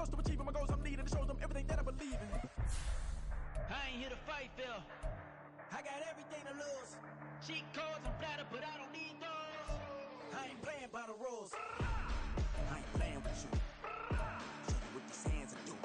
close to achieving my goals I'm needing to show them everything that I believe in. I ain't here to fight, Phil. I got everything to lose. Cheat codes and flatter, but I don't need those. I ain't playing by the rules. I ain't playing with you. Show you what these hands are doing.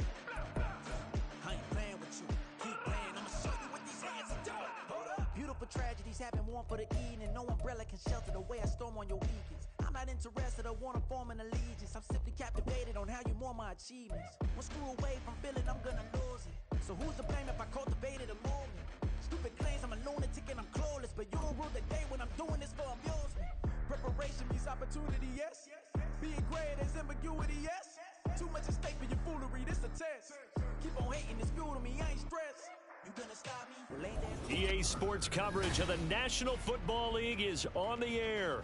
I ain't playing with you. Keep playing, I'ma show you what these hands are doing. Hold up. Beautiful tragedies happen, one for the evening. No umbrella can shelter the way I storm on your weekends. I'm not interested or wanna form an allegiance. I'm simply captivated on how you mourn my achievements. One screw away from feeling I'm gonna lose it. So who's to blame if I cultivated a movement? Stupid claims I'm a lunatic and I'm clueless, but you don't rule the day when I'm doing this for amusement. Preparation means opportunity, yes. Being great is ambiguity, yes. Too much at stake for your foolery, this a test. Keep on hating, it's fuel to me, I ain't stressed. You gonna stop me? Well, ain't that EA Sports coverage of the National Football League is on the air.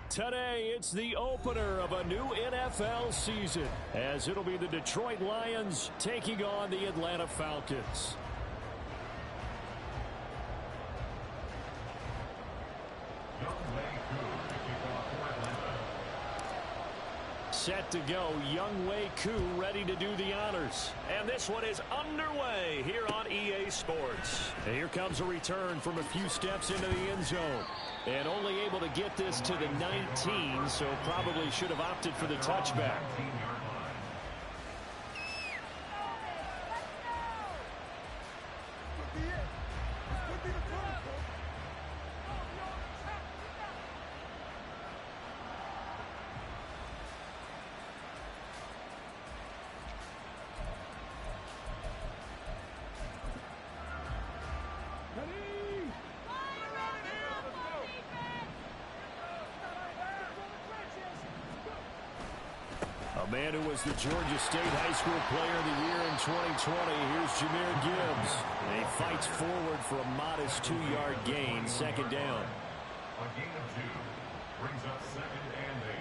Today, it's the opener of a new NFL season, as it'll be the Detroit Lions taking on the Atlanta Falcons. Set to go, Younghoe Koo ready to do the honors. And this one is underway here on EA Sports. And here comes a return from a few steps into the end zone. And only able to get this to the 19, so probably should have opted for the touchback. A man who was the Georgia State High School Player of the Year in 2020. Here's Jahmyr Gibbs. And he fights forward for a modest 2-yard gain, second down. A gain of 2 brings up 2nd and 8.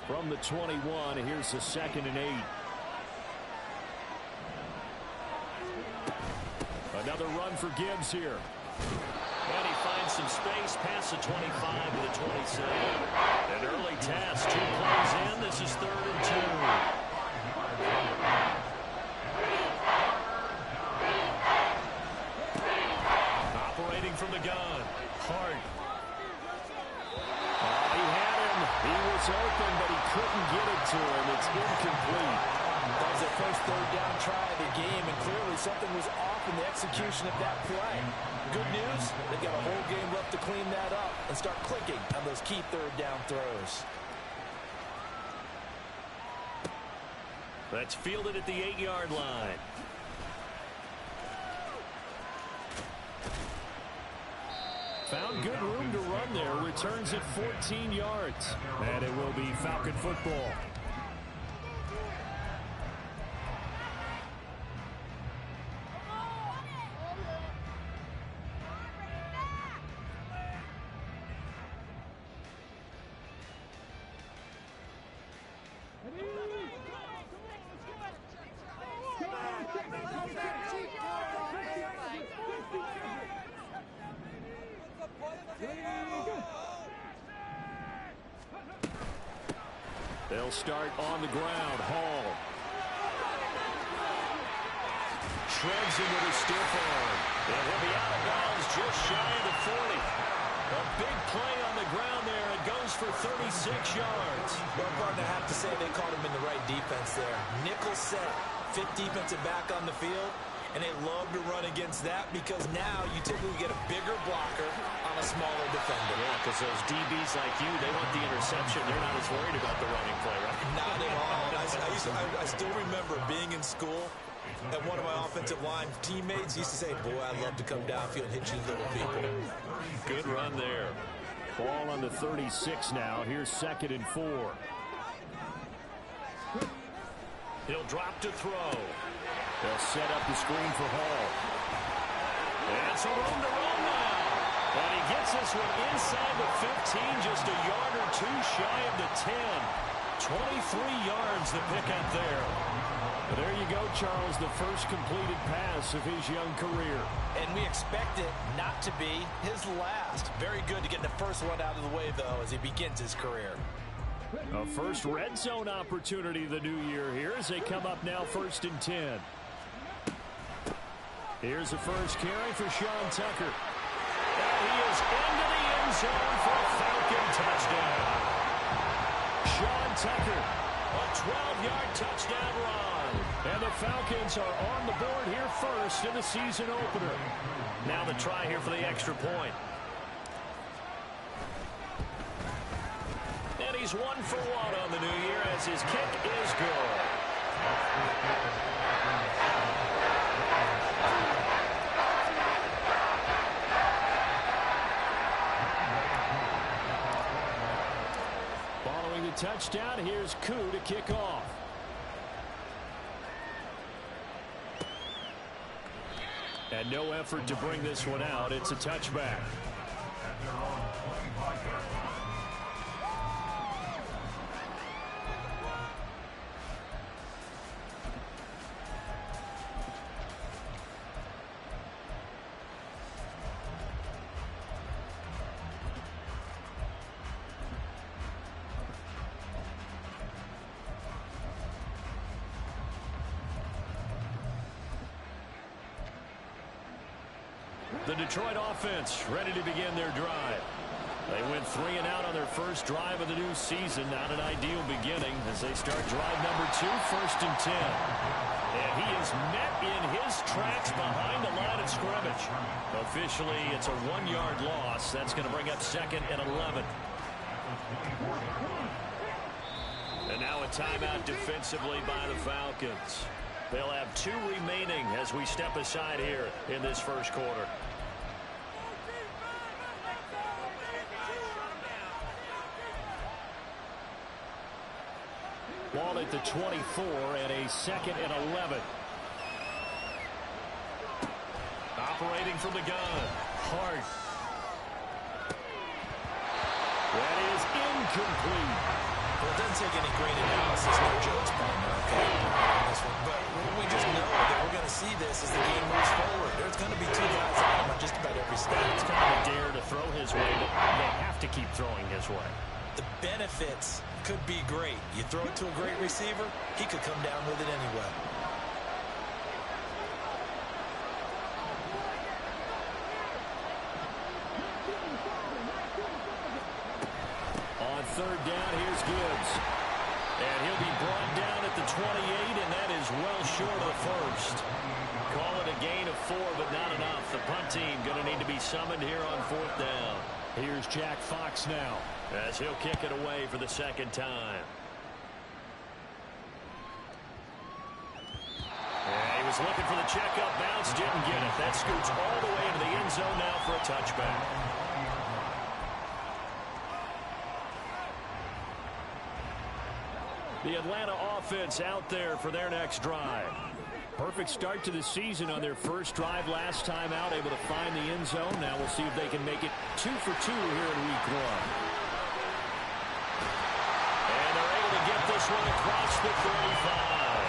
From the 21, here's the 2nd and 8. Another run for Gibbs here. And he finds some space past the 25 to the 27. An early task, 2 plays in. This is 3rd and 2. Operating from the gun. Hart. He had him. He was open, but he couldn't get it to him. It's incomplete. That was their first 3rd down try of the game, and clearly something was off in the execution of that play. Good news, they've got a whole game left to clean that up and start clicking on those key 3rd down throws. That's fielded at the 8-yard line. Found good room to run there. Returns at 14 yards. And it will be Falcon football. They'll start on the ground. Hall treads him with a stiff arm. And he'll be out of bounds just shy of the 40. A big play on the ground there. It goes for 36 yards. Well, partner, I have to say they caught him in the right defense there. Nickel set, 5th defensive back on the field. And they love to run against that because now you typically get a bigger blocker on a smaller defender. Yeah, because those DBs like you, they want the interception. They're not as worried about the running play, right? Not at all. I still remember being in school, and one of my offensive line teammates used to say, boy, I'd love to come downfield and hit you little people. Good run there. Ball on the 36 now. Here's 2nd and 4. He'll drop to throw. They'll set up the screen for Hall. And some room to run now. And he gets this one inside the 15, just a yard or 2 shy of the 10. 23 yards the pickup there. But there you go, Charles, the first completed pass of his young career. And we expect it not to be his last. Very good to get the first one out of the way, though, as he begins his career. A first red zone opportunity the new year here as they come up now 1st and 10. Here's the first carry for Sean Tucker. And he is into the end zone for a Falcon touchdown. Sean Tucker, a 12-yard touchdown run. And the Falcons are on the board here first in the season opener. Now the try here for the extra point. And he's 1 for 1 on the new year as his kick is good. Following the touchdown, here's Koo to kick off. And no effort to bring this one out. It's a touchback. The Detroit offense ready to begin their drive. They went 3 and out on their first drive of the new season. Not an ideal beginning as they start drive number 2, 1st and 10. And he is met in his tracks behind the line of scrimmage. Officially, it's a 1-yard loss. That's going to bring up 2nd and 11. And now a timeout defensively by the Falcons. They'll have 2 remaining as we step aside here in this first quarter. Ball at the 24 and a 2nd and 11. Operating from the gun. Hart. That is incomplete. Well, it doesn't take any great analysis, no jokes, partner, okay? But we just know that we're going to see this as the game moves forward. There's going to be 2 guys on him on just about every snap. It's kind of a dare to throw his way, but they have to keep throwing his way. The benefits could be great. You throw it to a great receiver, he could come down with it anyway. On 3rd down, here's Gibbs. And he'll be brought down at the 28, and that is well short of the first. Call it a gain of 4, but not enough. The punt team going to need to be summoned here on 4th down. Here's Jack Fox now as he'll kick it away for the 2nd time. And he was looking for the checkup bounce, didn't get it. That scoots all the way into the end zone now for a touchback. The Atlanta offense out there for their next drive. Perfect start to the season on their first drive last time out, able to find the end zone. Now we'll see if they can make it 2 for 2 here in week 1. And they're able to get this one across the 35.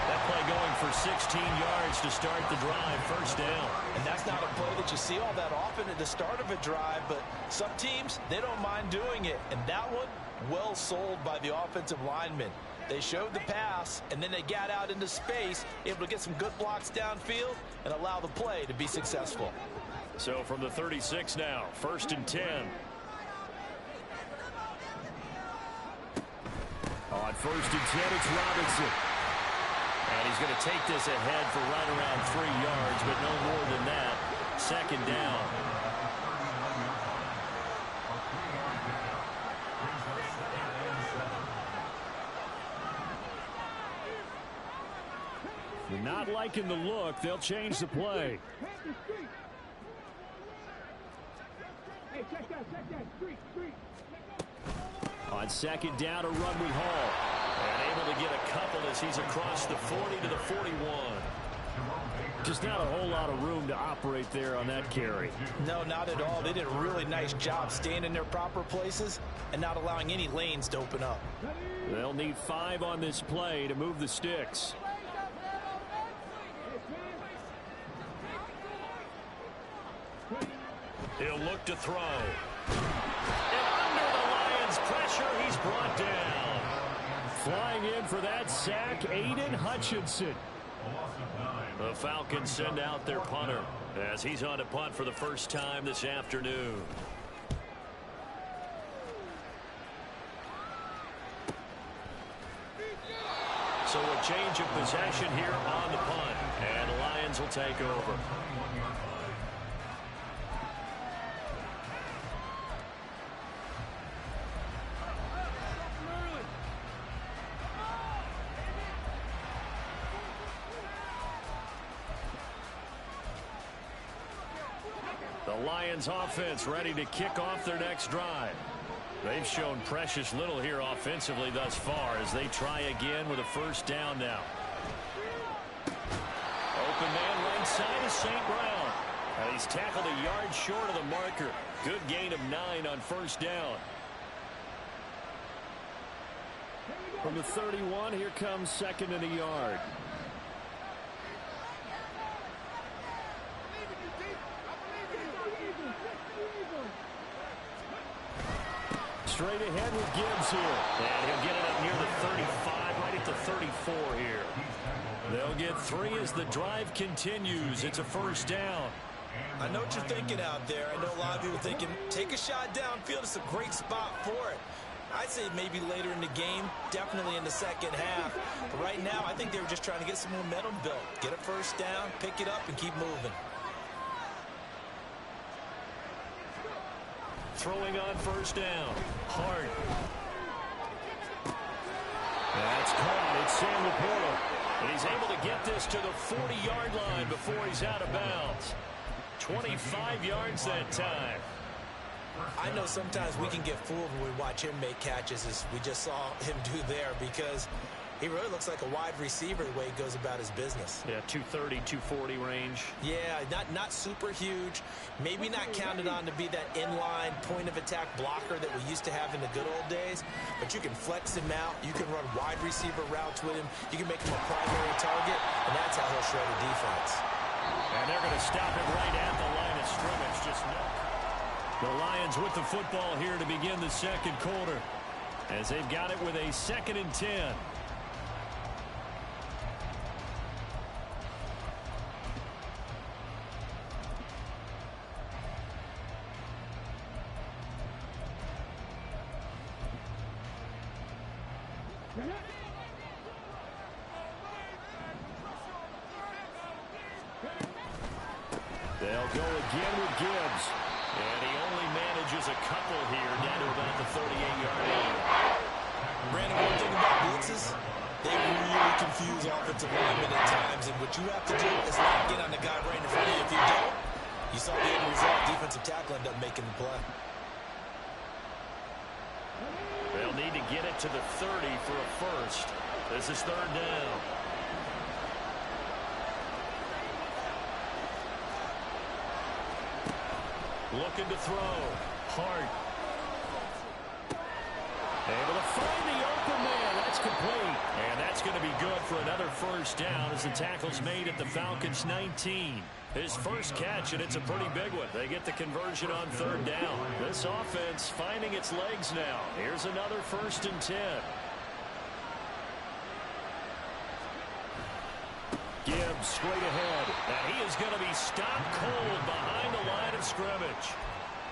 That play going for 16 yards to start the drive, 1st down. And that's not a play that you see all that often at the start of a drive, but some teams, they don't mind doing it. And that one, well sold by the offensive lineman. They showed the pass, and then they got out into space, able to get some good blocks downfield and allow the play to be successful. So from the 36 now, 1st and 10. On 1st and 10, it's Robinson. And he's going to take this ahead for right around 3 yards, but no more than that. 2nd down. You're not liking the look. They'll change the play. On 2nd down, a run with Hall. And able to get a couple as he's across the 40 to the 41. Just not a whole lot of room to operate there on that carry. No, not at all. They did a really nice job staying in their proper places and not allowing any lanes to open up. They'll need 5 on this play to move the sticks. He'll look to throw. And under the Lions' pressure, he's brought down. Flying in for that sack, Aiden Hutchinson. The Falcons send out their punter as he's on to punt for the first time this afternoon. So a change of possession here on the punt, and the Lions will take over. The Lions offense ready to kick off their next drive. They've shown precious little here offensively thus far as they try again with a first down now. Open man right side is St. Brown. And he's tackled a yard short of the marker. Good gain of 9 on first down. From the 31, here comes second and a yard. Straight ahead with Gibbs here. And he'll get it up near the 35, right at the 34 here. They'll get 3 as the drive continues. It's a first down. I know what you're thinking out there. I know a lot of people are thinking, take a shot downfield. It's a great spot for it. I'd say maybe later in the game, definitely in the second half. But right now, I think they were just trying to get some momentum built. Get a first down, pick it up, and keep moving. Throwing on first down. Hart. That's caught. It's Sam Laporta. And he's able to get this to the 40-yard line before he's out of bounds. 25 yards that time. I know sometimes we can get fooled when we watch him make catches, as we just saw him do there, because he really looks like a wide receiver the way he goes about his business. Yeah, 230, 240 range. Yeah, not super huge. Maybe not counted on to be that inline point-of-attack blocker that we used to have in the good old days. But you can flex him out. You can run wide receiver routes with him. You can make him a primary target, and that's how he'll shred a defense. And they're going to stop it right at the line of scrimmage. Just no. The Lions with the football here to begin the second quarter, as they've got it with a 2nd and 10. They'll go again with Gibbs. And he only manages a couple here down to about the 38-yard line. Brandon, one thing about blitzes, they really confuse offensive linemen at times. And what you have to do is lock in on the guy right in front of you. If you don't, you saw the end result. Defensive tackle end up making the play. They'll need to get it to the 30 for a first. This is third down. Looking to throw. Hart. Able to find the open man. That's complete. And that's going to be good for another first down as the tackle's made at the Falcons' 19. His first catch, and it's a pretty big one. They get the conversion on third down. This offense finding its legs now. Here's another 1st and 10. Gibbs straight ahead. And he is going to be stopped cold behind the line of scrimmage.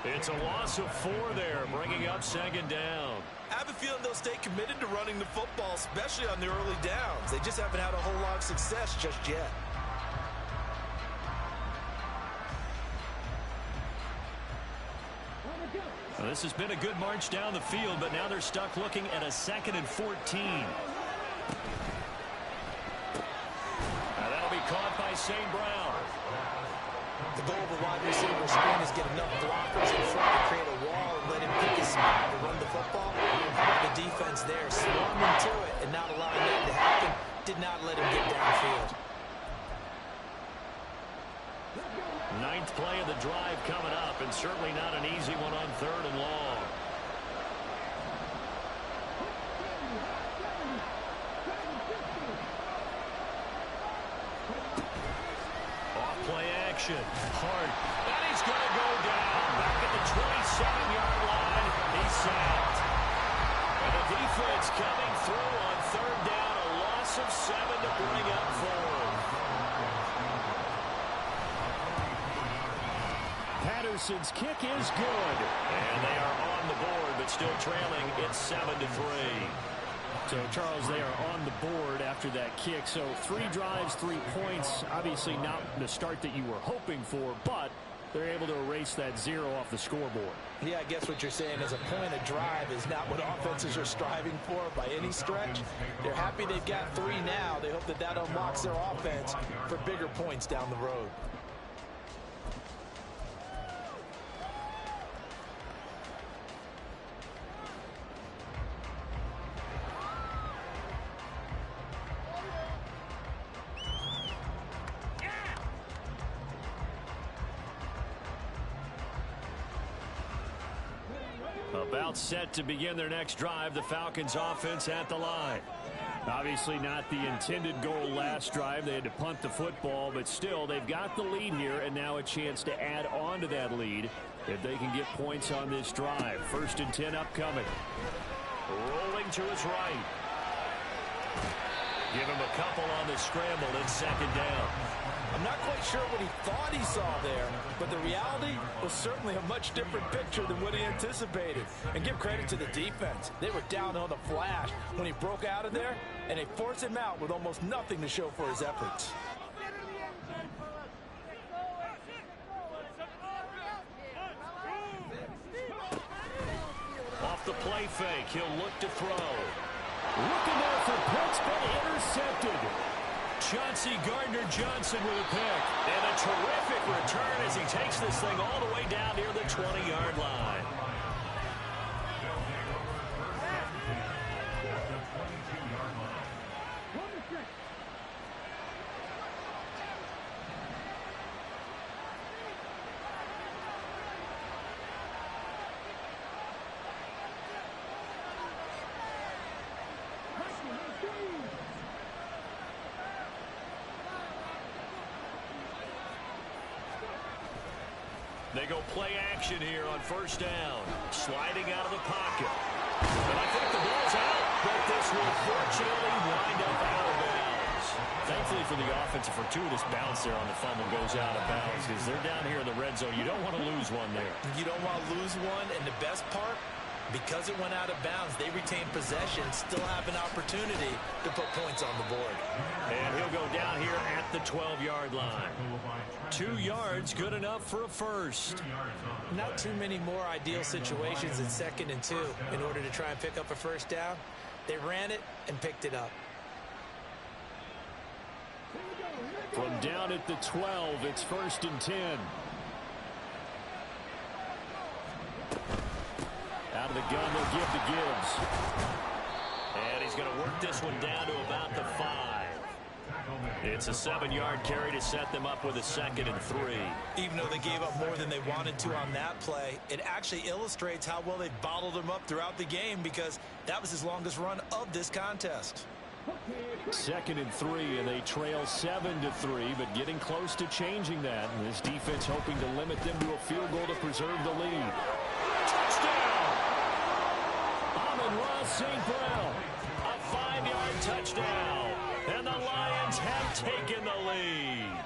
It's a loss of 4 there, bringing up 2nd down. I have a feeling they'll stay committed to running the football, especially on the early downs. They just haven't had a whole lot of success just yet. Well, this has been a good march down the field, but now they're stuck looking at a 2nd and 14. That'll be caught by St. Brown. The goal of a wide receiver screen is get enough blockers in front to create a wall and let him pick his spot to run the football. The defense there swarming to it and not allowing that to happen. Did not let him get downfield. Ninth play of the drive coming up, and certainly not an easy one on 3rd and long. Off-play action. Hart. And he's going to go down. Back at the 27-yard line. He's sacked. And the defense coming through on 3rd down. A loss of 7 to bring up 4th. Patterson's kick is good. And they are on the board, but still trailing. It's 7-3. So, Charles, they are on the board after that kick. So 3 drives, 3 points. Obviously not the start that you were hoping for, but they're able to erase that 0 off the scoreboard. Yeah, I guess what you're saying is a point of drive is not what offenses are striving for by any stretch. They're happy they've got 3 now. They hope that that unlocks their offense for bigger points down the road. About set to begin their next drive, the Falcons offense at the line. Obviously not the intended goal last drive. They had to punt the football, but still they've got the lead here, and now a chance to add on to that lead if they can get points on this drive. 1st and 10 upcoming. Rolling to his right. Give him a couple on the scramble. It's 2nd down. I'm not quite sure what he thought he saw there, but the reality was certainly a much different picture than what he anticipated. And give credit to the defense. They were down on the flash when he broke out of there, and they forced him out with almost nothing to show for his efforts. Off the play fake, he'll look to throw. Looking there for Pitts, but intercepted. Chauncey Gardner-Johnson with a pick. And a terrific return as he takes this thing all the way down near the 20-yard line. They go play action here on 1st down. Sliding out of the pocket. And I think the ball's out, but this will fortunately wind up out of bounds. Thankfully for the offense, a fortuitous bounce there on the fumble goes out of bounds because they're down here in the red zone. You don't want to lose one there. You don't want to lose one, and the best part, because it went out of bounds, they retain possession, still have an opportunity to put points on the board. And he'll go down here at the 12-yard line. 2 yards, good enough for a first. Not too many more ideal situations in 2nd and 2 in order to try and pick up a first down. They ran it and picked it up. From down at the 12, it's 1st and 10. Out of the gun, they'll give to Gibbs. And he's going to work this one down to about the 5. It's a 7-yard carry to set them up with a 2nd and 3. Even though they gave up more than they wanted to on that play, it actually illustrates how well they bottled them up throughout the game because that was his longest run of this contest. 2nd and 3, and they trail 7-3, but getting close to changing that. And this defense hoping to limit them to a field goal to preserve the lead. Touchdown! Amon-Ra St. Brown. A 5-yard touchdown. And the Lions have taken the lead.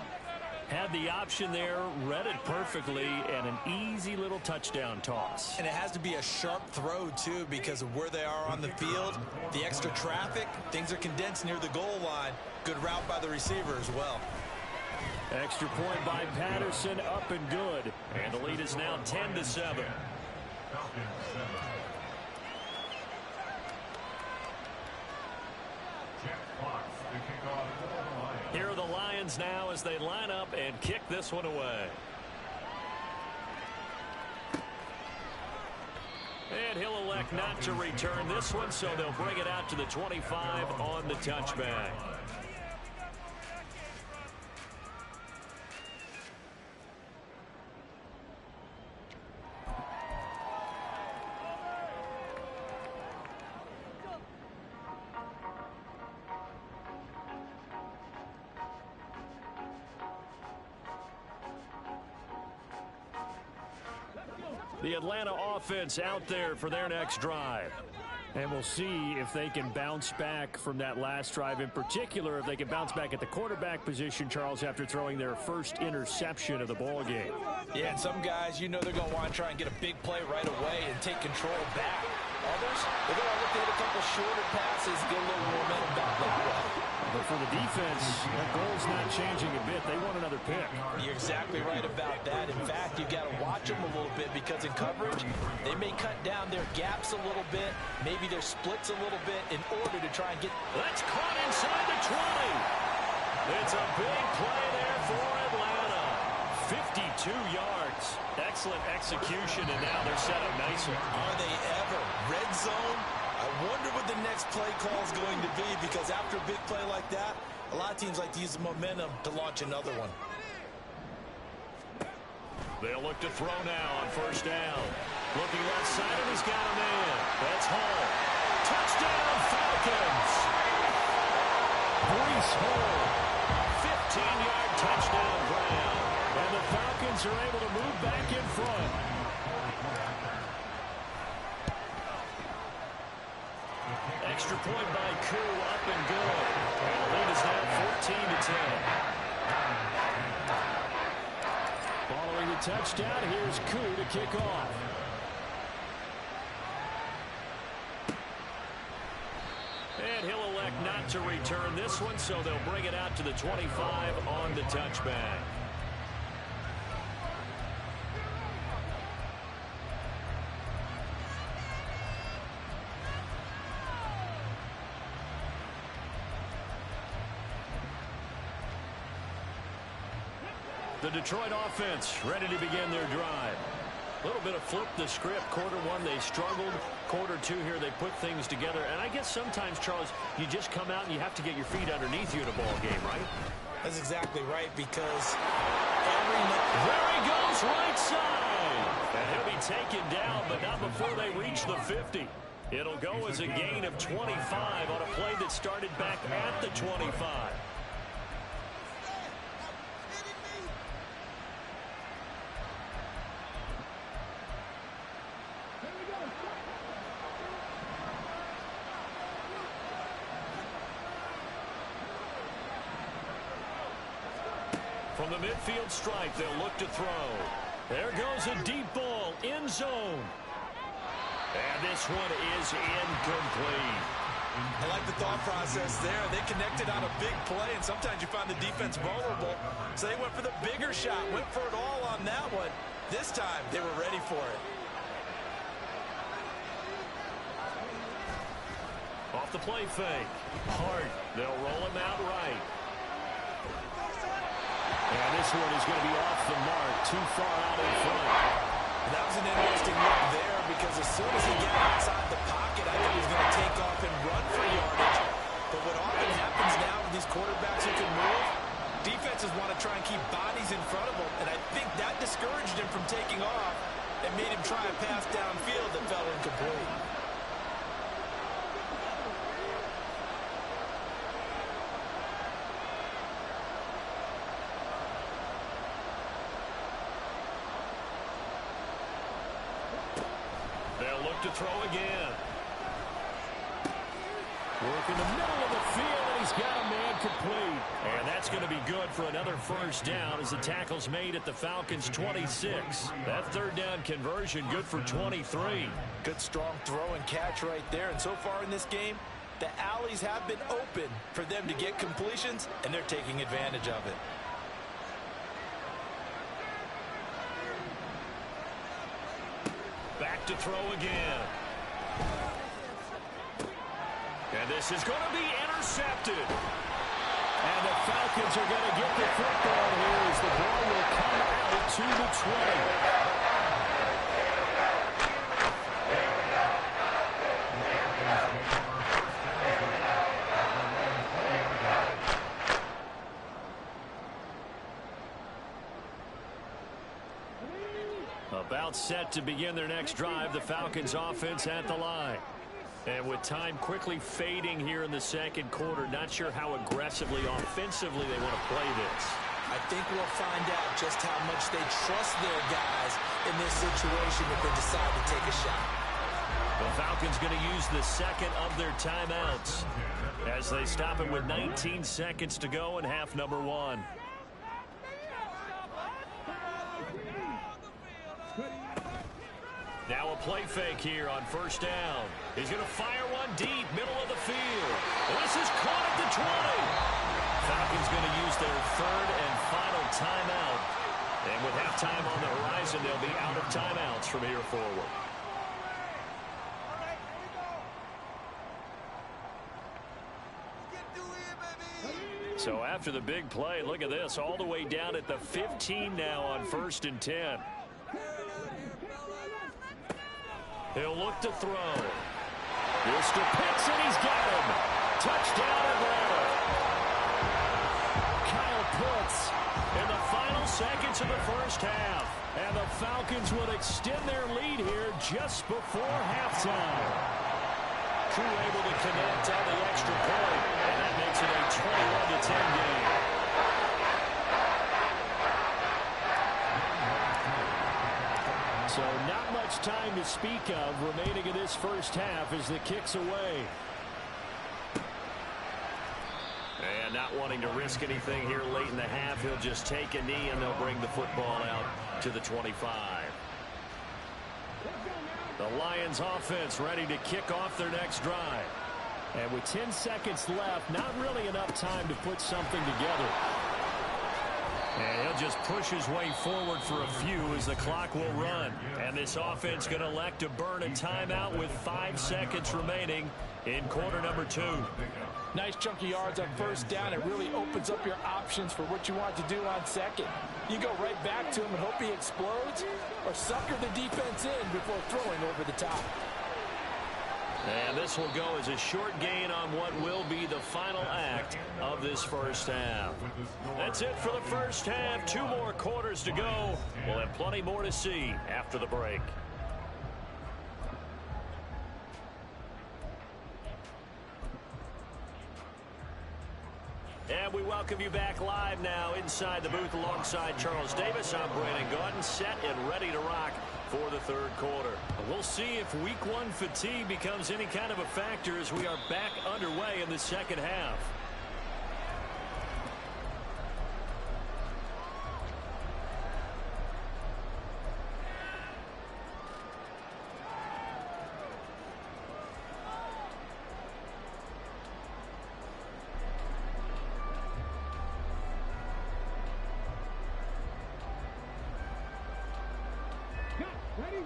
Had the option there, read it perfectly, and an easy little touchdown toss. And it has to be a sharp throw, too, because of where they are on the field. The extra traffic, things are condensed near the goal line. Good route by the receiver as well. Extra point by Patterson, up and good. And the lead is now 10-7. Here are the Lions now as they line up and kick this one away. And he'll elect not to return this one, so they'll bring it out to the 25 on the touchback. The Atlanta offense out there for their next drive. And we'll see if they can bounce back from that last drive, in particular if they can bounce back at the quarterback position, Charles, after throwing their first interception of the ball game. Yeah, and some guys, you know they're going to want to try and get a big play right away and take control back. Others, they're going to look to hit a couple shorter passes, get a little momentum back that way. But for the defense, their goal's not changing a bit. They want another pick. You're exactly right about that. In fact, you've got to watch them a little bit because in coverage, they may cut down their gaps a little bit, maybe their splits a little bit in order to try and get... That's caught inside the 20. It's a big play there for Atlanta. 52 yards. Excellent execution, and now they're set up nicely. Are they ever? Red zone? I wonder what the next play call is going to be, because after a big play like that, a lot of teams like to use the momentum to launch another one. They'll look to throw now on first down. Looking left side, and he's got a man. That's Hall. Touchdown, Falcons! Breece Hall. 15-yard touchdown grab. And the Falcons are able to move back in front. Extra point by Koo, up and good. And the lead is now 14-10. Following the touchdown, here's Koo to kick off. And he'll elect not to return this one, so they'll bring it out to the 25 on the touchback. The Detroit offense ready to begin their drive. A little bit of flip the script. Quarter one, they struggled. Quarter two here, they put things together. And I guess sometimes, Charles, you just come out and you have to get your feet underneath you in a ball game, right? That's exactly right, because there he goes, right side. And he'll be taken down, but not before they reach the 50. It'll go as a gain of 25 on a play that started back at the 25. From the midfield stripe, they'll look to throw. There goes a deep ball, end zone. And this one is incomplete. I like the thought process there. They connected on a big play, and sometimes you find the defense vulnerable. So they went for the bigger shot, went for it all on that one. This time, they were ready for it. Off the play fake. Hart, they'll roll him out right. And this one is going to be off the mark, too far out in front. That was an interesting look there, because as soon as he got outside the pocket, I think he was going to take off and run for yardage. But what often happens now with these quarterbacks who can move, defenses want to try and keep bodies in front of them, and I think that discouraged him from taking off and made him try a pass downfield that fell incomplete. To throw again. Work in the middle of the field, and he's got a man complete. And that's going to be good for another first down as the tackle's made at the Falcons' 26. That third down conversion good for 23. Good strong throw and catch right there. And so far in this game, the alleys have been open for them to get completions, and they're taking advantage of it. Back to throw again. And this is going to be intercepted. And the Falcons are going to get the football here as the ball will come out to the 20. About set to begin their next drive, the Falcons offense at the line. And with time quickly fading here in the second quarter, not sure how aggressively, offensively they want to play this. I think we'll find out just how much they trust their guys in this situation if they decide to take a shot. The Falcons going to use the second of their timeouts as they stop it with 19 seconds to go in half number one. Now a play fake here on first down. He's going to fire one deep, middle of the field. This is caught at the 20. Falcons going to use their third and final timeout. And with halftime on the horizon, they'll be out of timeouts from here forward. So after the big play, look at this, all the way down at the 15 now on 1st and 10. He'll look to throw. This to Pitts, and he's got him. Touchdown, Atlanta. Kyle Pitts in the final seconds of the first half. And the Falcons will extend their lead here just before halftime. Crew able to connect on the extra point, and that makes it a 21-10 game. So not much time to speak of remaining in this first half as the kick's away. And not wanting to risk anything here late in the half, he'll just take a knee and they'll bring the football out to the 25. The Lions offense ready to kick off their next drive. And with 10 seconds left, not really enough time to put something together. And he'll just push his way forward for a few as the clock will run. And this offense going to elect to burn a timeout with 5 seconds remaining in quarter number 2. Nice chunky yards on first down. It really opens up your options for what you want to do on second. You go right back to him and hope he explodes, or sucker the defense in before throwing over the top. And this will go as a short gain on what will be the final act of this first half. That's it for the first half. 2 more quarters to go. We'll have plenty more to see after the break. And we welcome you back live now inside the booth alongside Charles Davis. I'm Brandon Gaudin, set and ready to rock for the third quarter. We'll see if week 1 fatigue becomes any kind of a factor as we are back underway in the second half.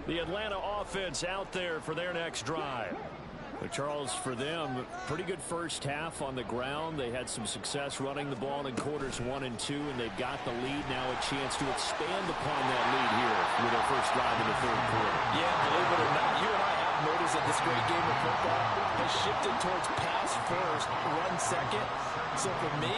The Atlanta offense out there for their next drive. But Charles, for them, pretty good first half on the ground. They had some success running the ball in quarters 1 and 2, and they've got the lead now, a chance to expand upon that lead here with their first drive in the third quarter. Yeah, believe it or not, you and I have noticed that this great game of football has shifted towards pass first, run second. So for me,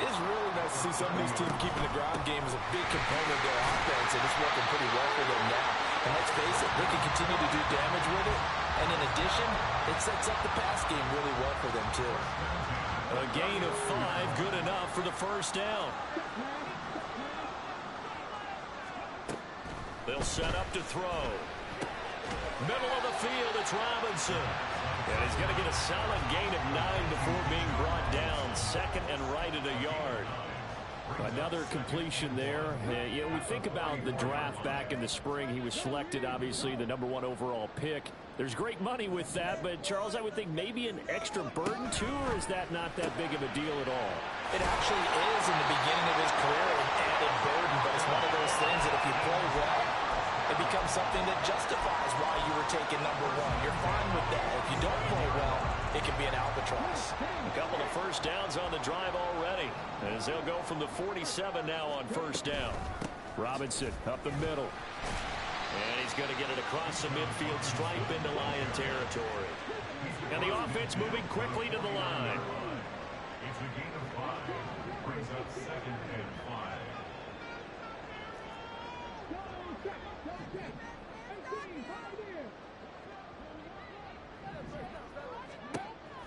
it's really nice to see some of these teams keeping the ground game as a big component of their offense, and it's working pretty well for them now. And let's face it, they can continue to do damage with it. And in addition, it sets up the pass game really well for them, too. A gain of 5, good enough for the first down. They'll set up to throw. Middle of the field, it's Robinson. And he's going to get a solid gain of 9 before being brought down. Second and right at a yard. Another completion there. You know, we think about the draft back in the spring. He was selected, obviously, the #1 overall pick. There's great money with that, but, Charles, I would think maybe an extra burden, too, or is that not that big of a deal at all? It actually is in the beginning of his career, an added burden, but it's one of those things that if you play well, it becomes something that justifies why you were taken #1. You're fine with that. If you don't play well, it can be an albatross. A couple of first downs on the drive already, as they'll go from the 47 now on first down. Robinson up the middle. And he's going to get it across the midfield stripe into Lion territory. And the offense moving quickly to the line. It's a gain of 5. Brings up 2nd and 5.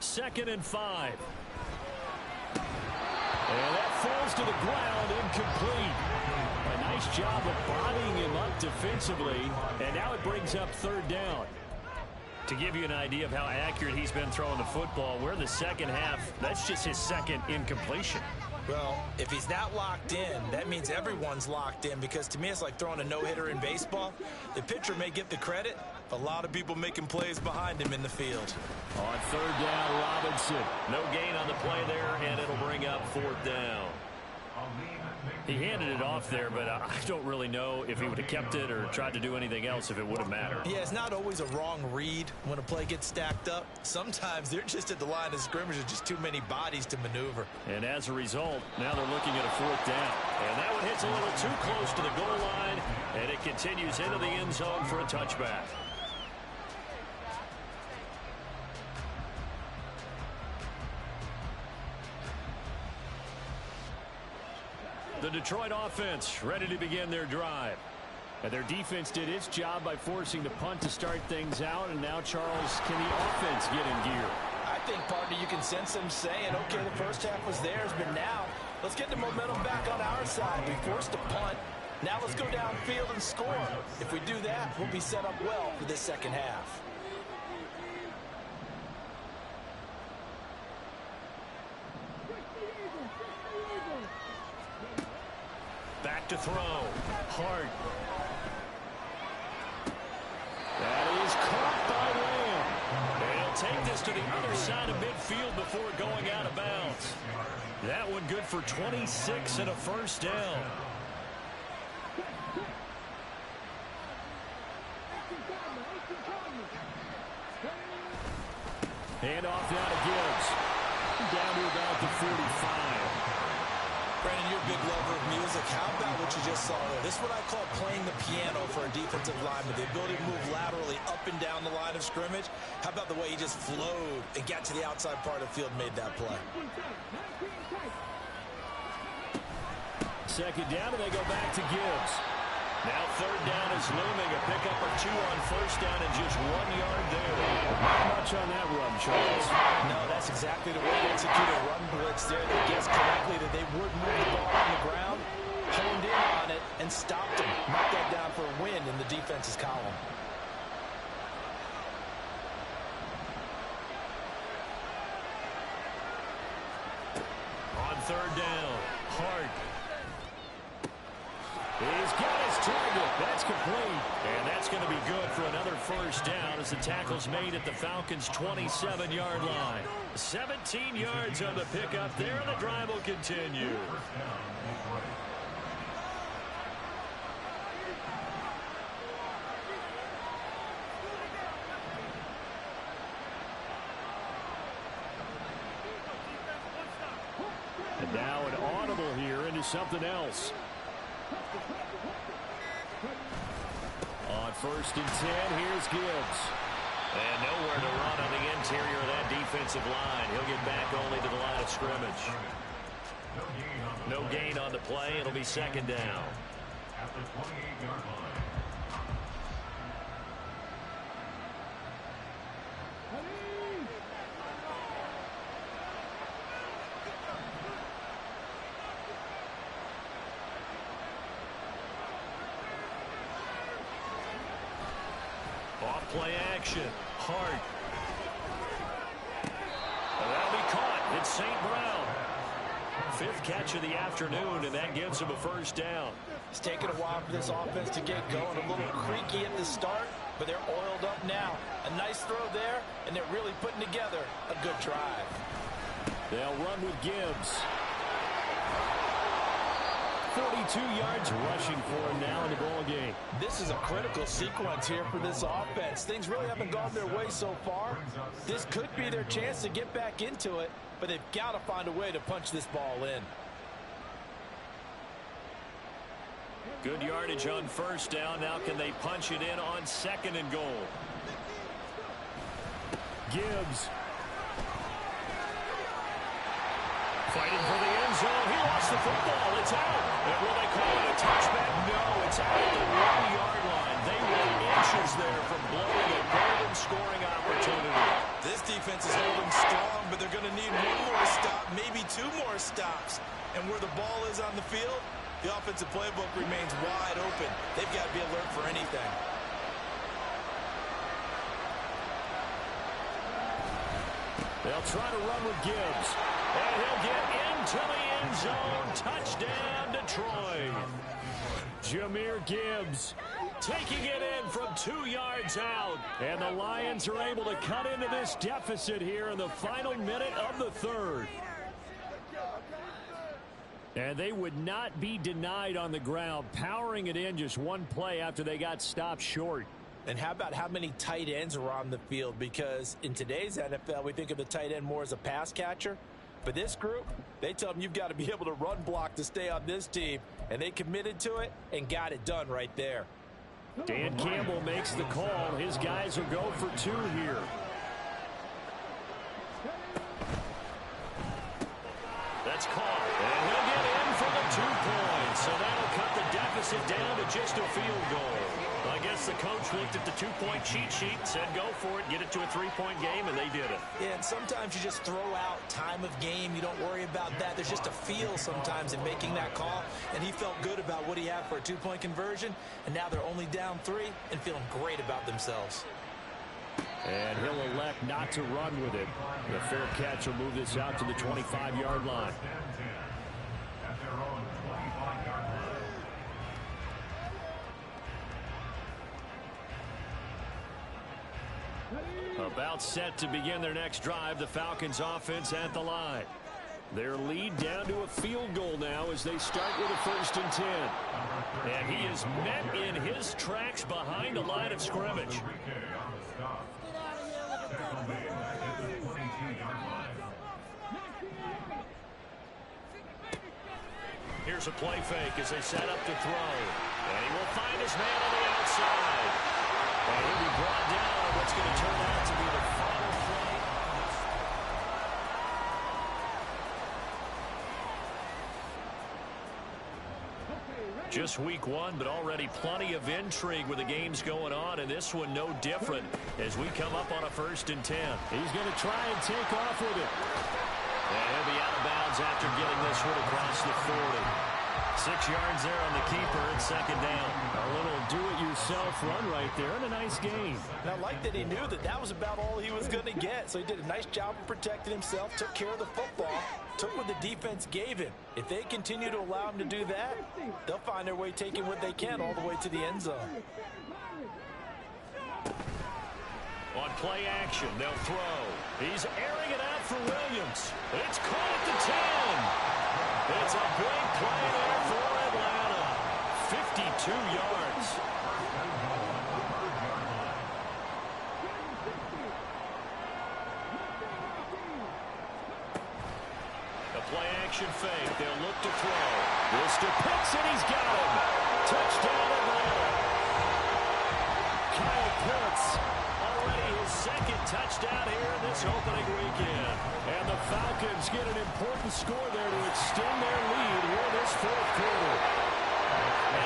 Second and 5. And that falls falls to the ground, incomplete. A nice job of bodying him up defensively, and now it brings up third down. To give you an idea of how accurate he's been throwing the football, we're in the second half. That's just his second incompletion. Well, if he's not locked in, that means everyone's locked in, because to me it's like throwing a no-hitter in baseball. The pitcher may get the credit, but a lot of people making plays behind him in the field. On third down, Robinson. No gain on the play there, and it'll bring up fourth down. He handed it off there, but I don't really know if he would have kept it or tried to do anything else if it would have mattered. Yeah, it's not always a wrong read when a play gets stacked up. Sometimes they're just at the line of scrimmage. There's just too many bodies to maneuver. And as a result, now they're looking at a fourth down. And that one hits a little too close to the goal line, and it continues into the end zone for a touchback. The Detroit offense ready to begin their drive. And their defense did its job by forcing the punt to start things out. And now, Charles, can the offense get in gear? I think, partner, you can sense them saying, okay, the first half was theirs, but now let's get the momentum back on our side. We forced a punt. Now let's go downfield and score. If we do that, we'll be set up well for this second half. Back to throw. Hart. That is caught by Lamb. And he'll take this to the other side of midfield before going out of bounds. That one good for 26 and a first down. Hand off now to Gibbs. Down to about the 45. Brandon, you're a big lover of music. How about what you just saw there? This is what I call playing the piano for a defensive lineman. The ability to move laterally up and down the line of scrimmage. How about the way he just flowed and got to the outside part of the field and made that play? Second down, and they go back to Gibbs. Now third down is looming. A pickup or two on first down and just 1 yard there. Not much on that run, Charles. No, that's exactly the way they executed a run blitz there. They guessed correctly that they would move the ball on the ground, honed in on it, and stopped them. Knocked that down for a win in the defense's column. On third down, Hart. He's got his target. That's complete. And that's going to be good for another first down as the tackle's made at the Falcons' 27-yard line. 17 yards on the pickup there, and the drive will continue. And now an audible here into something else. On first and 10, here's Gibbs. And nowhere to run on the interior of that defensive line. He'll get back only to the line of scrimmage. No gain on the play. It'll be second down. At the 28-yard line. Play action. Hart. And that'll be caught. It's St. Brown. 5th catch of the afternoon, and that gives him a first down. It's taken a while for this offense to get going. A little creaky at the start, but they're oiled up now. A nice throw there, and they're really putting together a good drive. They'll run with Gibbs. 42 yards rushing for him now in the ball game. This is a critical sequence here for this offense. Things really haven't gone their way so far. This could be their chance to get back into it, but they've got to find a way to punch this ball in. Good yardage on first down. Now can they punch it in on second and goal? Gibbs. Fighting for the end zone. He lost the football. It's out. And will they call it a touchback? No, it's out at the 1-yard line. They were inches there from blowing a golden scoring opportunity. This defense is holding strong, but they're going to need one more stop, maybe 2 more stops. And where the ball is on the field, the offensive playbook remains wide open. They've got to be alert for anything. They'll try to run with Gibbs. And he'll get into the end zone. Touchdown, Detroit. Jahmyr Gibbs taking it in from 2 yards out. And the Lions are able to cut into this deficit here in the final minute of the third. And they would not be denied on the ground, powering it in just one play after they got stopped short. And how about how many tight ends are on the field? Because in today's NFL, we think of the tight end more as a pass catcher. But this group, they tell them you've got to be able to run block to stay on this team. And they committed to it and got it done right there. Dan Campbell makes the call. His guys will go for 2 here. That's caught. And he'll get in for the 2 points. So that'll cut the deficit down to just a field goal. I guess the coach looked at the 2-point cheat sheet, said go for it, get it to a 3-point game, and they did it. Yeah, and sometimes you just throw out time of game. You don't worry about that. There's just a feel sometimes in making that call, and he felt good about what he had for a 2-point conversion, and now they're only down 3 and feeling great about themselves. And he'll elect not to run with it. The fair catch will move this out to the 25-yard line. At their own 25-yard line. About set to begin their next drive, the Falcons offense at the line. Their lead down to a field goal now as they start with a 1st and 10. And he is met in his tracks behind a line of scrimmage. Here's a play fake as they set up to throw. And he will find his man on the outside. And he'll be brought down on what's going to turn out to be the final play. Just week 1, but already plenty of intrigue with the games going on, and this one no different as we come up on a 1st and 10. He's going to try and take off with it. And he'll be out of bounds after getting this one across the 40. 6 yards there on the keeper. It's 2nd down. A little do-it-yourself run right there and a nice gain. And I like that he knew that that was about all he was going to get. So he did a nice job of protecting himself, took care of the football, took what the defense gave him. If they continue to allow him to do that, they'll find their way taking what they can all the way to the end zone. On play action, they'll throw. He's airing it out for Williams. It's caught at the 10. It's a big play there for Atlanta. 52 yards. A play action fake. They'll look to throw. This to Pitts, and he's got him. Touchdown Atlanta. Kyle Pitts. Already his 2nd touchdown here in this opening weekend. And the Falcons get an important score there to extend their lead here in this 4th quarter.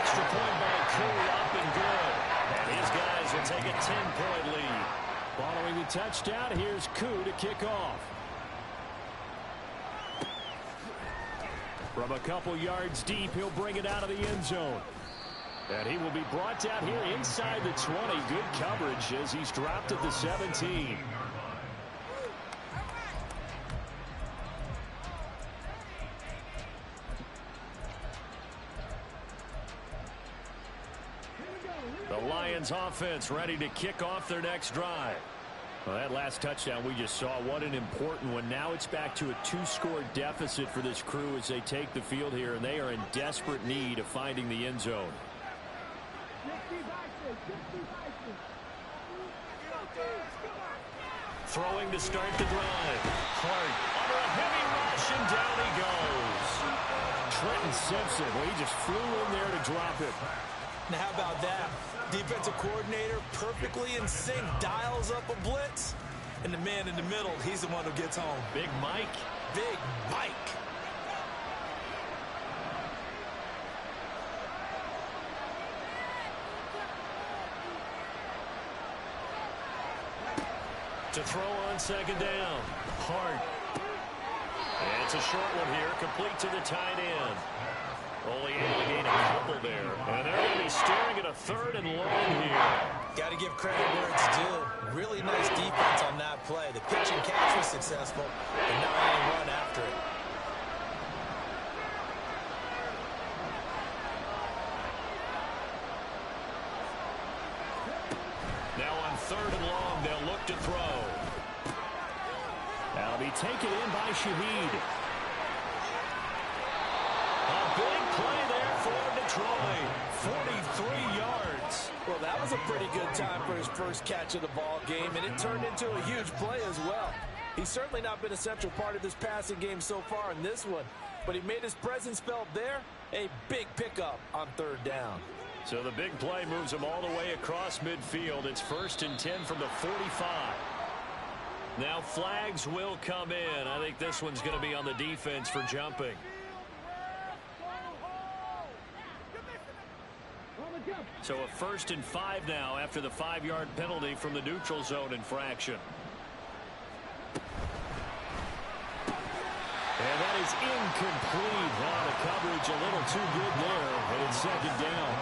Extra point by Curry up and good. And these guys will take a 10-point lead. Following the touchdown, here's Koo to kick off. From a couple yards deep, he'll bring it out of the end zone. And he will be brought down here inside the 20. Good coverage as he's dropped at the 17. The Lions offense ready to kick off their next drive. Well, that last touchdown we just saw, what an important one. Now it's back to a 2-score deficit for this crew as they take the field here, and they are in desperate need of finding the end zone. Throwing to start the drive. Hart under a heavy rush, and down he goes. Trenton Simpson, well, he just flew in there to drop it. Now, how about that? Defensive coordinator perfectly in sync, dials up a blitz, and the man in the middle, he's the one who gets home. Big Mike. Big Mike. To throw on 2nd down. Hart. It's a short one here, complete to the tight end. Only able to gain a couple there. And they're going to be staring at a 3rd and long here. Got to give credit where it's due. Really nice defense on that play. The pitch and catch was successful, and now they run after it. Now on 3rd and long, they'll look to throw. That'll be taken in by Shaheed. A big play there for Detroit. 43 yards. Well, that was a pretty good time for his first catch of the ball game, and it turned into a huge play as well. He's certainly not been a central part of this passing game so far in this one, but he made his presence felt there. A big pickup on 3rd down. So the big play moves him all the way across midfield. It's 1st and 10 from the 45. Now flags will come in. I think this one's going to be on the defense for jumping. So a 1st and 5 now after the 5-yard penalty from the neutral zone infraction. And that is incomplete. Now the coverage a little too good there, and it's 2nd down.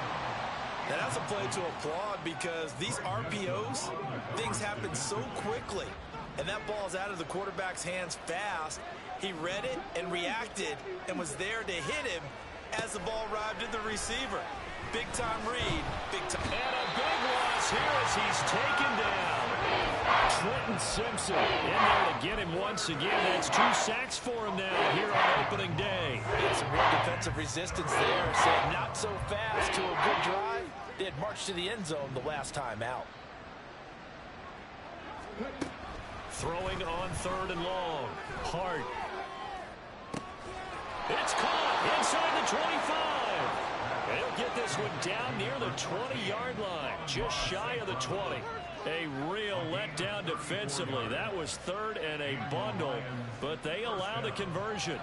And that's a play to applaud because these RPOs, things happen so quickly. And that ball's out of the quarterback's hands fast. He read it and reacted and was there to hit him as the ball arrived at the receiver. Big-time read, big-time. And a big loss here as he's taken down. Trenton Simpson in there to get him once again. That's 2 sacks for him now here on opening day. Had some real defensive resistance there, saying not so fast to a good drive. They had marched to the end zone the last time out. Throwing on 3rd and long. Hart. It's caught inside the 25. They'll get this one down near the 20-yard line, just shy of the 20. A real letdown defensively. That was 3rd and a bundle, but they allow the conversion.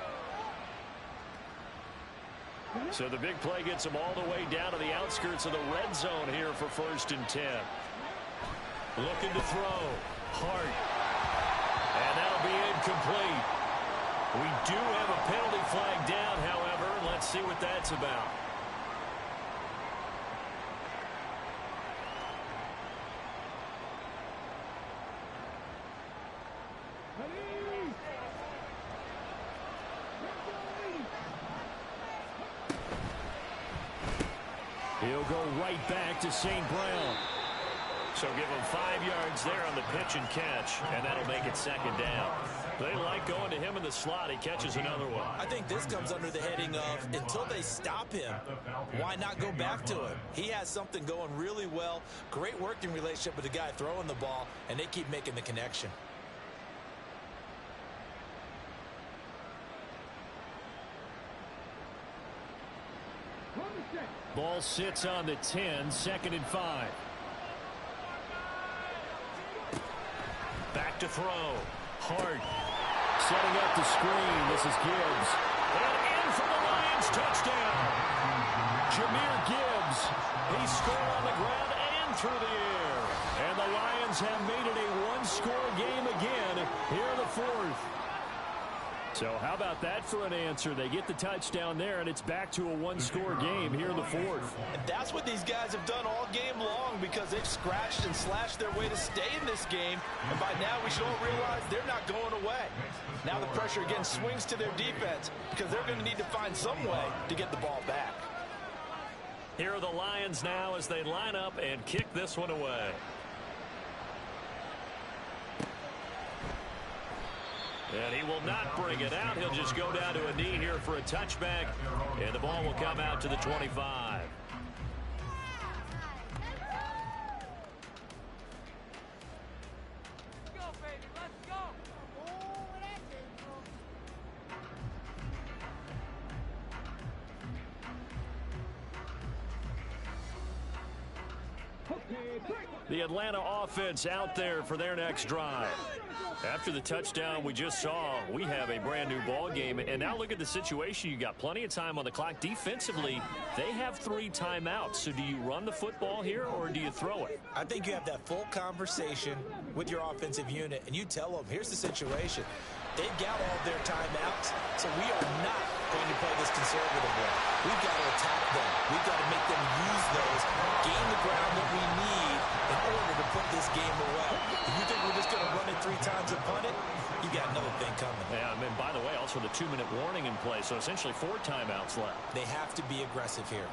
So the big play gets them all the way down to the outskirts of the red zone here for 1st and 10. Looking to throw. Hart. And that'll be incomplete. We do have a penalty flag down, however. Let's see what that's about. He'll go right back to St. Brown. So give him 5 yards there on the pitch and catch, and that'll make it 2nd down. They like going to him in the slot. He catches another one. I think this comes under the heading of until they stop him, why not go back to him? He has something going really well. Great working relationship with the guy throwing the ball, and they keep making the connection. Ball sits on the 10, 2nd and 5. Back to throw. Hart setting up the screen. This is Gibbs. And in for the Lions, touchdown. Jahmyr Gibbs. He scored on the ground and through the air. And the Lions have made it a 1-score game again here in the 4th. So how about that for an answer? They get the touchdown there, and it's back to a 1-score game here in the 4th. And that's what these guys have done all game long because they've scratched and slashed their way to stay in this game. And by now we should all realize they're not going away. Now the pressure again swings to their defense because they're going to need to find some way to get the ball back. Here are the Lions now as they line up and kick this one away. And he will not bring it out. He'll just go down to a knee here for a touchback. And the ball will come out to the 25. The Atlanta offense out there for their next drive. After the touchdown we just saw, we have a brand new ball game. And now look at the situation. You got plenty of time on the clock. Defensively, they have 3 timeouts. So do you run the football here or do you throw it? I think you have that full conversation with your offensive unit, and you tell them, here's the situation. They've got all their timeouts, so we are not going to play this conservatively. We've got to attack them. We've got to make them use those, gain the ground that we need in order to put this game away. If you think we're just going to run it 3 times and punt it, you got another thing coming. Yeah, and by the way, also the 2-minute warning in play, so essentially 4 timeouts left. They have to be aggressive here.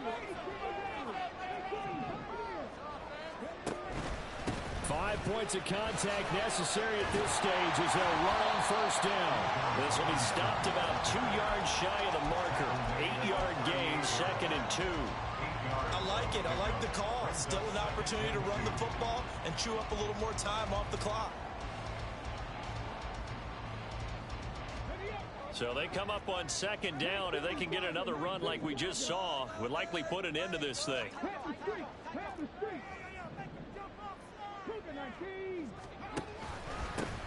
Ready. 5 points of contact necessary at this stage as they'll run on first down. This will be stopped about 2 yards shy of the marker. 8-yard gain, 2nd and 2. I like it. I like the call. Still an opportunity to run the football and chew up a little more time off the clock. So they come up on 2nd down. If they can get another run like we just saw, would likely put an end to this thing.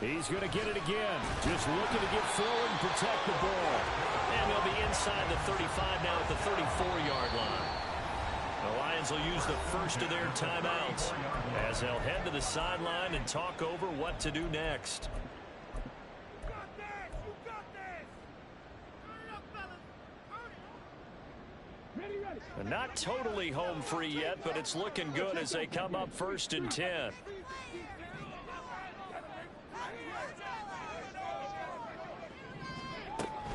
He's going to get it again. Just looking to get forward and protect the ball. And they'll be inside the 35 now at the 34-yard line. The Lions will use the first of their timeouts as they'll head to the sideline and talk over what to do next. Not totally home free yet, but it's looking good as they come up 1st and 10.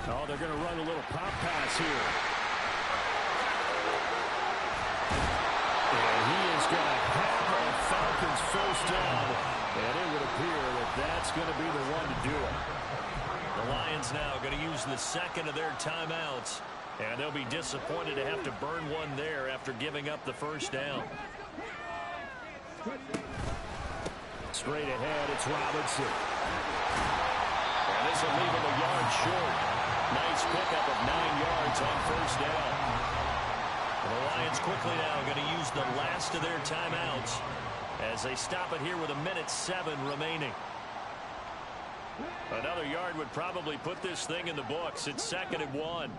Oh, they're going to run a little pop pass here. And he is going to have a Falcons first down. And it would appear that that's going to be the one to do it. The Lions now going to use the 2nd of their timeouts. And they'll be disappointed to have to burn one there after giving up the first down. Straight ahead, it's Robinson. And this will leave him a yard short. Nice pickup of 9 yards on first down. And the Lions quickly now going to use the last of their timeouts as they stop it here with 1:07 remaining. Another yard would probably put this thing in the books. It's 2nd and 1.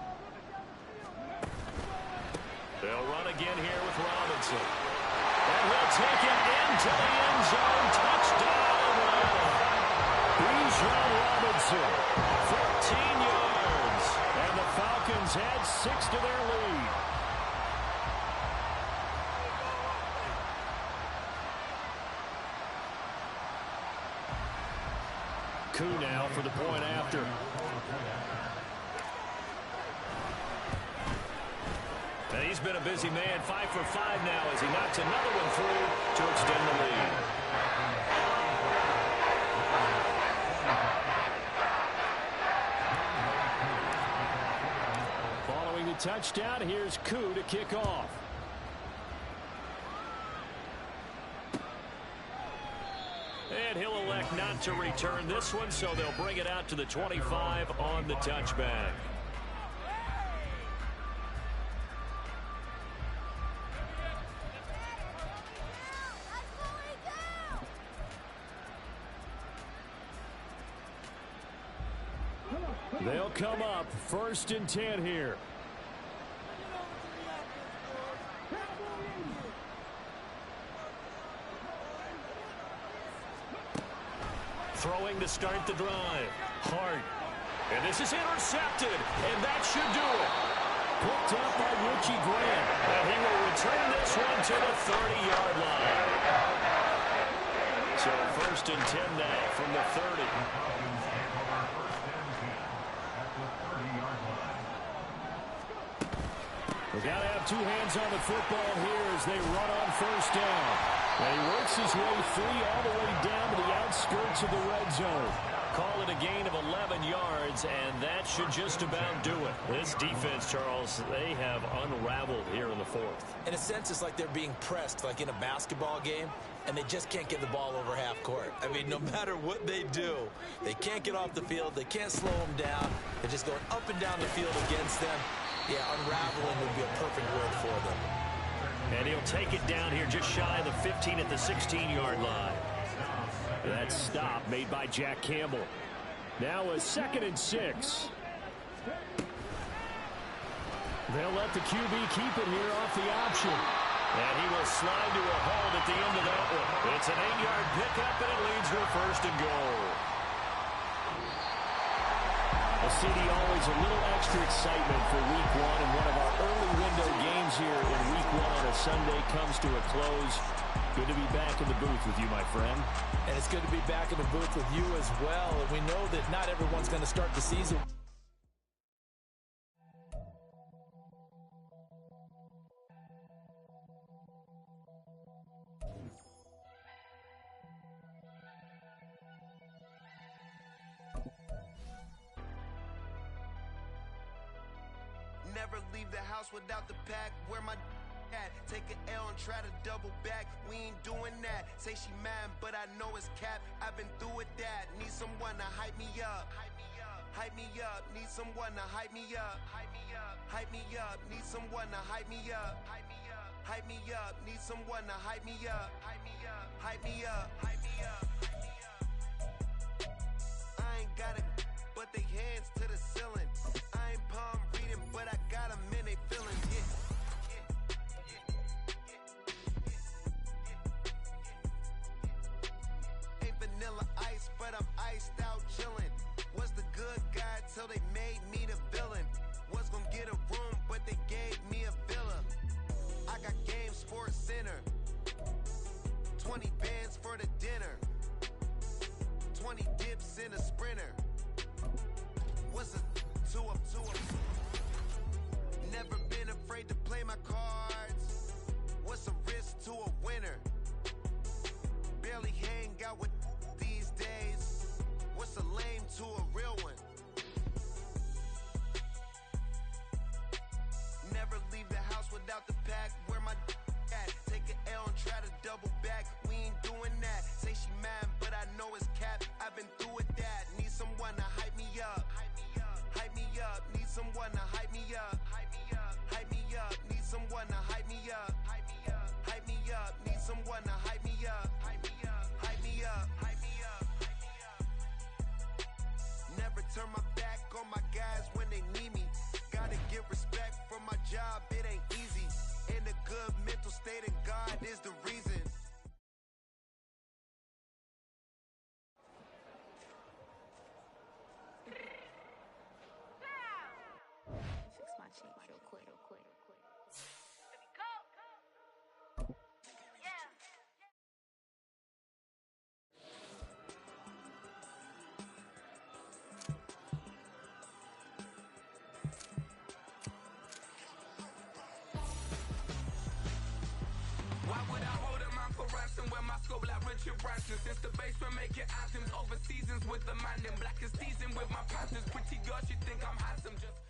They'll run again here with Robinson. And he'll take it into the end zone. Touchdown! Bijan Robinson, 14 yards. And the Falcons add 6 to their lead. Koo now for the point after. He's been a busy man, 5 for 5 now as he knocks another one through to extend the lead. Following the touchdown, here's Koo to kick off. And he'll elect not to return this one, so they'll bring it out to the 25 on the touchback. They'll come up 1st and 10 here. Throwing to start the drive. Hart. And this is intercepted. And that should do it. Picked up by Richie Grant. And he will return this one to the 30-yard line. So 1st and 10 now from the 30. We've got to have 2 hands on the football here as they run on first down. And he works his way free all the way down to the outskirts of the red zone. Call it a gain of 11 yards, and that should just about do it. This defense, Charles, they have unraveled here in the 4th. In a sense, it's like they're being pressed, like in a basketball game, and they just can't get the ball over half court. I mean, no matter what they do, they can't get off the field. They can't slow them down. They're just going up and down the field against them. Yeah, unraveling would be a perfect word for them. And he'll take it down here just shy of the 15 at the 16-yard line. That stop made by Jack Campbell. Now a 2nd and 6. They'll let the QB keep it here off the option. And he will slide to a hold at the end of that one. It's an 8-yard pickup, and it leads to a 1st and goal. Well, CD, always a little extra excitement for Week 1, and one of our early window games here in Week 1 on a Sunday comes to a close. Good to be back in the booth with you, my friend. And it's good to be back in the booth with you as well. And we know that not everyone's going to start the season. Never leave the house without the pack. Where my at? Take an L and try to double back. We ain't doing that. Say she mad, but I know it's cap. I've been through with that. Need someone to hype me up. Hype me up. Need someone to hype me up. Hype me up. Hype me up. Need someone to hype me up. Hype me up. Hype me up. Need someone to hype me up. Hype me up. Hype me up. Hype me up. Hype me up. I ain't got it, but they hands to the ceiling. I ain't palm reading, but I got them in they feeling. Ain't vanilla ice, but I'm iced out chillin'. Was the good guy till they made me the villain. Was gonna get a room, but they gave me a villa. I got game, Sports Center. 20 bands for the dinner. 20 dips in a sprinter. What's a two-up? Never been afraid to play my cards. What's a risk to a winner? Barely hang out with these days. What's a lame to a real one? Never leave the house without the pack. Where my at? Take an L and try to double back. We ain't doing that. Say she mad, but I know it's cap. I've been through with that. Need someone to hype me up. Hype me up. Need someone to hype me up. Hype me up. Hype me up. Need someone to hype me up. Hype me up. Hype me up. Need someone to hype me up. Hype me up. Hype me up. Hype me up. Hype me up. Never turn my back on my guys when they need me. Gotta give respect for my job. It ain't easy. In a good mental state, and God is the reason. Fix my change real quick. Why would I hold a man for ransom when my scope like Richard Branson? Since the basement making anthems over seasons with the man, then black is seasoned with my Panthers. Pretty girl, she think I'm handsome just